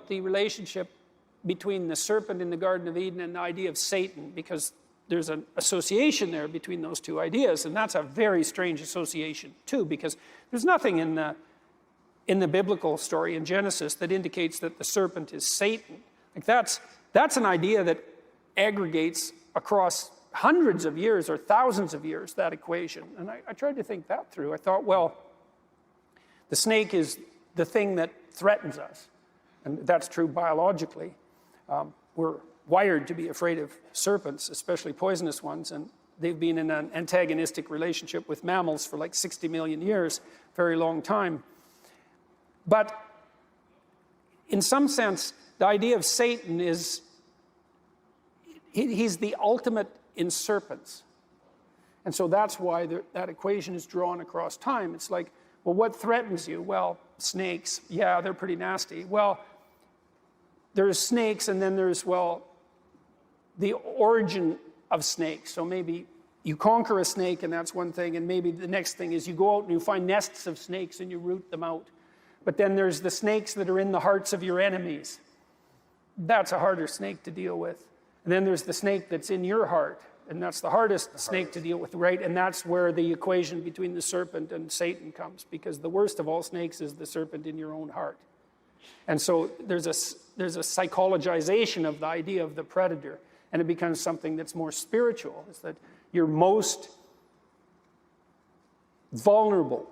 the relationship between the serpent in the Garden of Eden and the idea of Satan, because there's an association there between those two ideas, and that's a very strange association too, because there's nothing in the biblical story in Genesis that indicates that the serpent is Satan. Like that's an idea that aggregates across hundreds of years or thousands of years, that equation. And I tried to think that through. I thought, well, the snake is the thing that threatens us. And that's true biologically. We're wired to be afraid of serpents, especially poisonous ones. And they've been in an antagonistic relationship with mammals for like 60 million years, very long time. But in some sense, the idea of Satan is, he's the ultimate in serpents. And so that's why that equation is drawn across time. It's like, well, what threatens you? Well, snakes. Yeah, they're pretty nasty. Well, there's snakes, and then there's, well, the origin of snakes. So maybe you conquer a snake, and that's one thing, and maybe the next thing is you go out and you find nests of snakes and you root them out. But then there's the snakes that are in the hearts of your enemies. That's a harder snake to deal with. And then there's the snake that's in your heart, and that's the hardest snake to deal with, right? And that's where the equation between the serpent and Satan comes, because the worst of all snakes is the serpent in your own heart. And so there's a psychologization of the idea of the predator, and it becomes something that's more spiritual, is that you're most vulnerable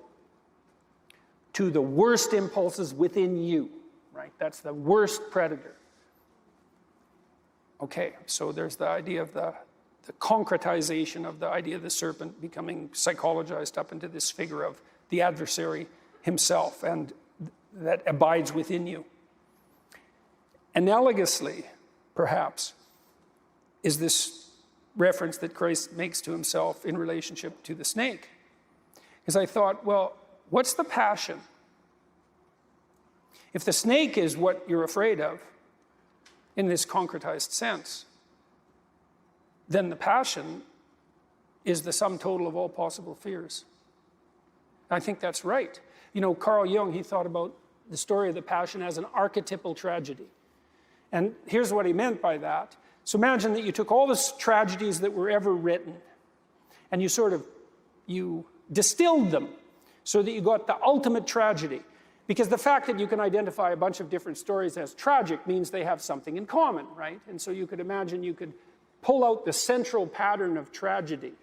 to the worst impulses within you, right? That's the worst predator. Okay, so there's the idea of the concretization of the idea of the serpent becoming psychologized up into this figure of the adversary himself, and that abides within you. Analogously, perhaps, is this reference that Christ makes to himself in relationship to the snake. Because I thought, well, what's the passion? If the snake is what you're afraid of, in this concretized sense, then the passion is the sum total of all possible fears. I think that's right. You know, Carl Jung, he thought about the story of the passion as an archetypal tragedy. And here's what he meant by that. So imagine that you took all the tragedies that were ever written, and you distilled them so that you got the ultimate tragedy. Because the fact that you can identify a bunch of different stories as tragic means they have something in common, right? And so you could imagine you could pull out the central pattern of tragedy,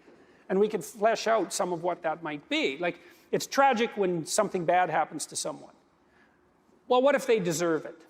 and we could flesh out some of what that might be. Like, it's tragic when something bad happens to someone. Well, what if they deserve it?